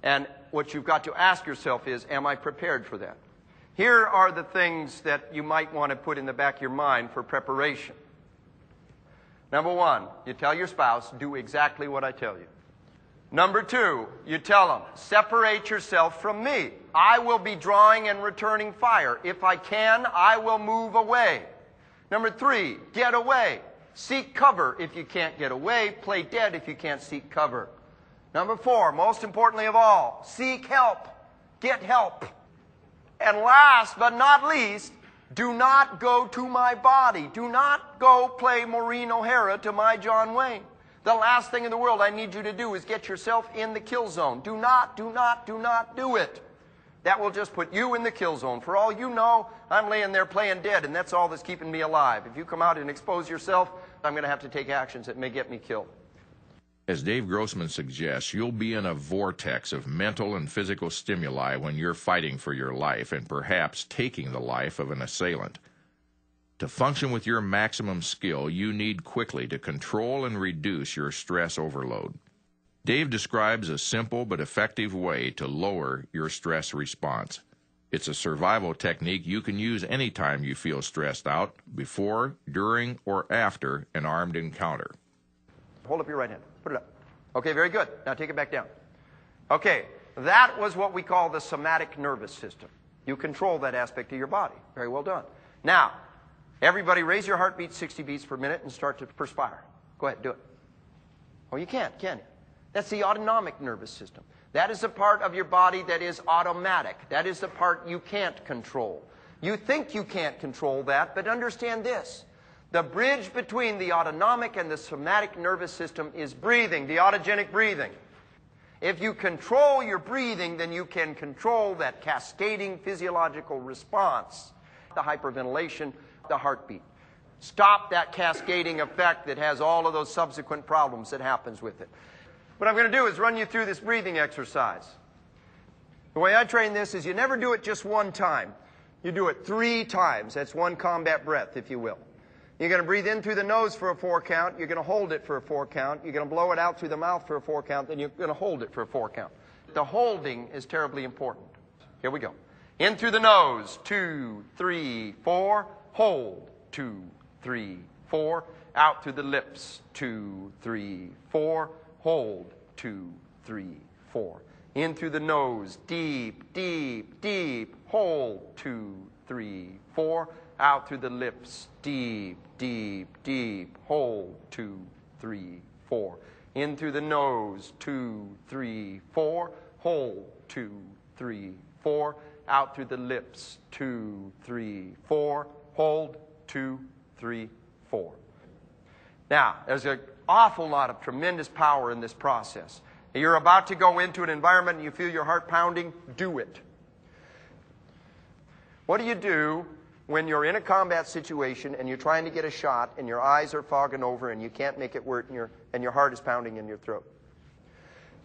And what you've got to ask yourself is, am I prepared for that? Here are the things that you might want to put in the back of your mind for preparation. Number one, you tell your spouse, do exactly what I tell you. Number two, you tell them, separate yourself from me. I will be drawing and returning fire. If I can, I will move away. Number three, get away. Seek cover if you can't get away. Play dead if you can't seek cover. Number four, most importantly of all, seek help. Get help. And last but not least, do not go to my body. Do not go play Maureen O'Hara to my John Wayne. The last thing in the world I need you to do is get yourself in the kill zone. Do not do it. That will just put you in the kill zone. For all you know, I'm laying there playing dead, and that's all that's keeping me alive. If you come out and expose yourself, I'm going to have to take actions that may get me killed. As Dave Grossman suggests, you'll be in a vortex of mental and physical stimuli when you're fighting for your life and perhaps taking the life of an assailant. To function with your maximum skill, you need quickly to control and reduce your stress overload. Dave describes a simple but effective way to lower your stress response. It's a survival technique you can use anytime you feel stressed out, before, during, or after an armed encounter. Hold up your right hand. Put it up. Okay, very good. Now take it back down. Okay, that was what we call the somatic nervous system. You control that aspect of your body. Very well done. Now, everybody raise your heartbeat 60 beats per minute and start to perspire. Go ahead, do it. Oh, you can't, can you? That's the autonomic nervous system. That is the part of your body that is automatic. That is the part you can't control. You think you can't control that, but understand this. The bridge between the autonomic and the somatic nervous system is breathing, the autogenic breathing. If you control your breathing, then you can control that cascading physiological response, the hyperventilation, the heartbeat. Stop that cascading effect that has all of those subsequent problems that happens with it. What I'm going to do is run you through this breathing exercise. The way I train this is you never do it just one time. You do it 3 times. That's one combat breath, if you will. You're going to breathe in through the nose for a 4 count. You're going to hold it for a 4 count. You're going to blow it out through the mouth for a 4 count. Then you're going to hold it for a 4 count. The holding is terribly important. Here we go. In through the nose. 2, 3, 4. Hold. 2, 3, 4. Out through the lips. 2, 3, 4. Hold. 2, 3, 4. In through the nose. Deep, deep, deep. Hold. 2, 3, 4. Out through the lips. Deep, deep, deep. Hold. 2, 3, 4. In through the nose. 2, 3, 4. Hold. 2, 3, 4. Out through the lips. 2, 3, 4. Hold. 2, 3, 4. Now, there's an awful lot of tremendous power in this process. You're about to go into an environment and you feel your heart pounding. Do it. What do you do when you're in a combat situation and you're trying to get a shot and your eyes are fogging over and you can't make it work and your heart is pounding in your throat?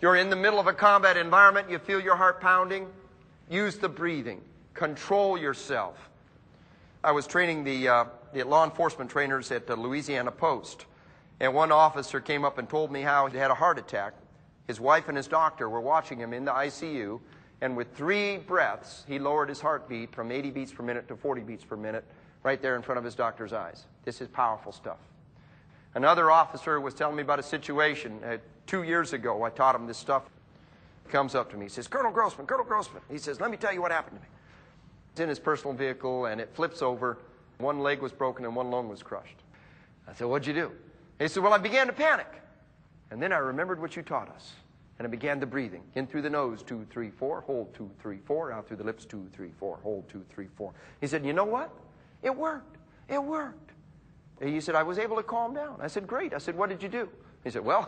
You're in the middle of a combat environment, you feel your heart pounding, use the breathing. Control yourself. I was training the law enforcement trainers at the Louisiana Post, and one officer came up and told me how he had a heart attack. His wife and his doctor were watching him in the ICU, and with 3 breaths, he lowered his heartbeat from 80 beats per minute to 40 beats per minute right there in front of his doctor's eyes. This is powerful stuff. Another officer was telling me about a situation. 2 years ago, I taught him this stuff. He comes up to me. He says, Colonel Grossman. He says, let me tell you what happened to me. It's in his personal vehicle, and it flips over. One leg was broken and one lung was crushed. I said, what'd you do? He said, well, I began to panic. And then I remembered what you taught us. And I began the breathing. In through the nose, 2, 3, 4. Hold, 2, 3, 4. Out through the lips, 2, 3, 4. Hold, 2, 3, 4. He said, you know what? It worked. It worked. And he said, I was able to calm down. I said, great. I said, what did you do? He said, well,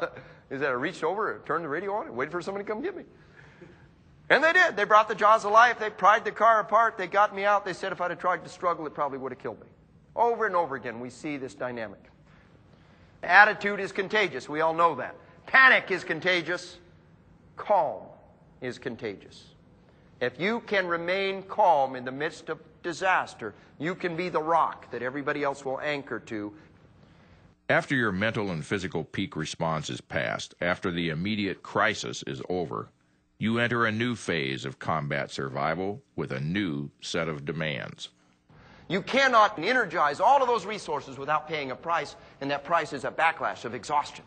I reached over, turned the radio on, and waited for somebody to come get me. And they did. They brought the jaws of life. They pried the car apart. They got me out. They said if I'd have tried to struggle, it probably would have killed me. Over and over again, we see this dynamic. Attitude is contagious. We all know that. Panic is contagious. Calm is contagious. If you can remain calm in the midst of disaster, you can be the rock that everybody else will anchor to. After your mental and physical peak response is past, after the immediate crisis is over, You enter a new phase of combat survival with a new set of demands. You cannot energize all of those resources without paying a price, and that price is a backlash of exhaustion.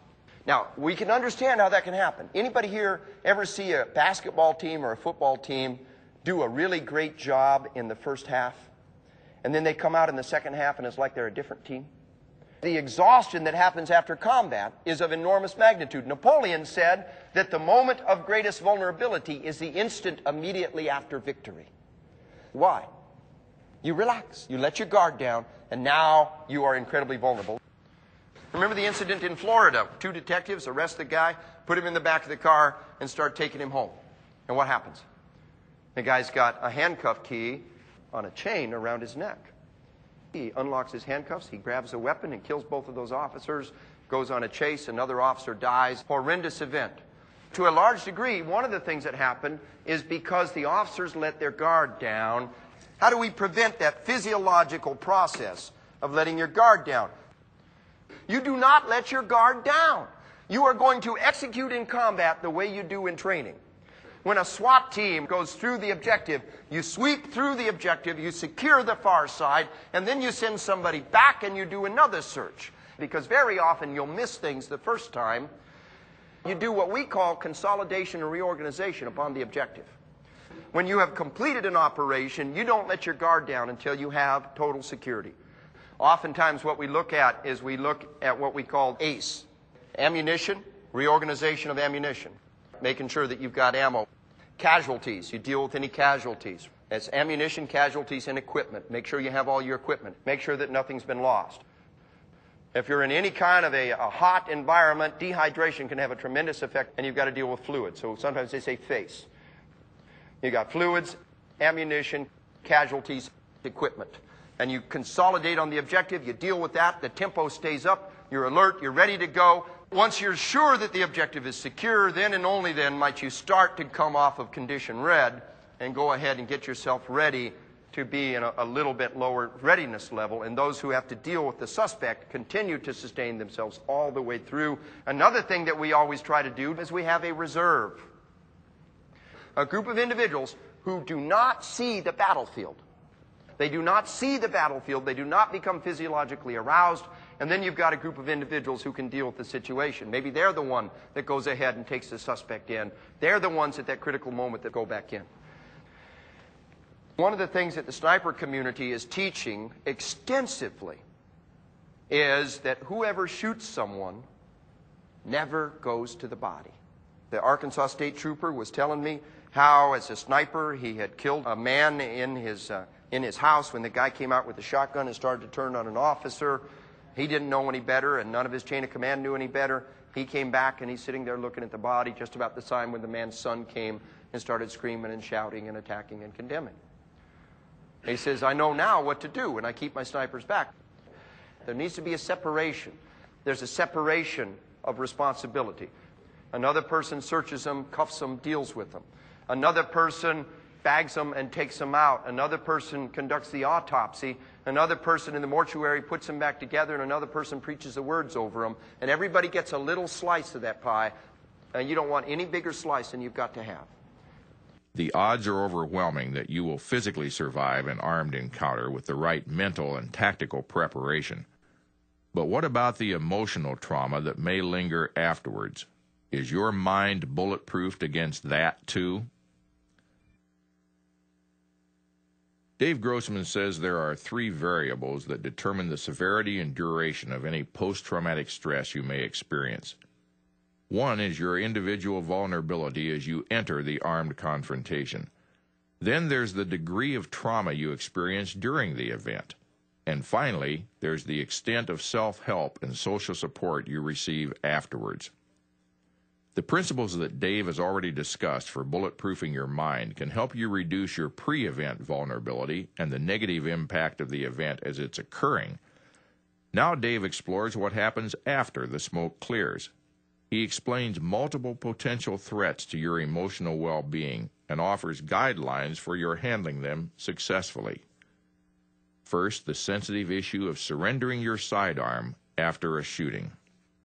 Now, we can understand how that can happen. Anybody here ever see a basketball team or a football team do a really great job in the first half, and then they come out in the second half and it's like they're a different team? The exhaustion that happens after combat is of enormous magnitude. Napoleon said that the moment of greatest vulnerability is the instant immediately after victory. Why? You relax, you let your guard down, and now you are incredibly vulnerable. Remember the incident in Florida? 2 detectives arrest the guy, put him in the back of the car, and start taking him home. And what happens? The guy's got a handcuff key on a chain around his neck. He unlocks his handcuffs, he grabs a weapon and kills both of those officers, goes on a chase, another officer dies. Horrendous event. To a large degree, one of the things that happened is because the officers let their guard down. How do we prevent that physiological process of letting your guard down? You do not let your guard down. You are going to execute in combat the way you do in training. When a SWAT team goes through the objective, you sweep through the objective, you secure the far side, and then you send somebody back and you do another search. Because very often you'll miss things the first time. You do what we call consolidation and reorganization upon the objective. When you have completed an operation, you don't let your guard down until you have total security. Oftentimes what we look at is we look at what we call ACE. Ammunition, reorganization of ammunition. Making sure that you've got ammo. Casualties, you deal with any casualties. It's ammunition, casualties, and equipment. Make sure you have all your equipment. Make sure that nothing's been lost. If you're in any kind of a hot environment, dehydration can have a tremendous effect, and you've got to deal with fluids. So sometimes they say FACE. You've got fluids, ammunition, casualties, equipment. And you consolidate on the objective, you deal with that, the tempo stays up, you're alert, you're ready to go. Once you're sure that the objective is secure, then and only then might you start to come off of condition red and go ahead and get yourself ready to be in a little bit lower readiness level. And those who have to deal with the suspect continue to sustain themselves all the way through. Another thing that we always try to do is we have a reserve. A group of individuals who do not see the battlefield. They do not see the battlefield. They do not become physiologically aroused. And then you've got a group of individuals who can deal with the situation. Maybe they're the one that goes ahead and takes the suspect in. They're the ones at that critical moment that go back in. One of the things that the sniper community is teaching extensively is that whoever shoots someone never goes to the body. The Arkansas State Trooper was telling me how, as a sniper, he had killed a man in his house when the guy came out with a shotgun and started to turn on an officer. He didn't know any better, and none of his chain of command knew any better. He came back, and he's sitting there looking at the body just about the time when the man's son came and started screaming and shouting and attacking and condemning. He says, I know now what to do, and I keep my snipers back. There needs to be a separation. There's a separation of responsibility. Another person searches them, cuffs them, deals with them. Another person bags them and takes them out. Another person conducts the autopsy. Another person in the mortuary puts them back together, and another person preaches the words over them. And everybody gets a little slice of that pie, and you don't want any bigger slice than you've got to have. The odds are overwhelming that you will physically survive an armed encounter with the right mental and tactical preparation. But what about the emotional trauma that may linger afterwards? Is your mind bulletproofed against that too? Dave Grossman says there are 3 variables that determine the severity and duration of any post-traumatic stress you may experience. One is your individual vulnerability as you enter the armed confrontation. Then there's the degree of trauma you experience during the event. And finally, there's the extent of self-help and social support you receive afterwards. The principles that Dave has already discussed for bulletproofing your mind can help you reduce your pre-event vulnerability and the negative impact of the event as it's occurring. Now Dave explores what happens after the smoke clears. He explains multiple potential threats to your emotional well-being and offers guidelines for your handling them successfully. First, the sensitive issue of surrendering your sidearm after a shooting.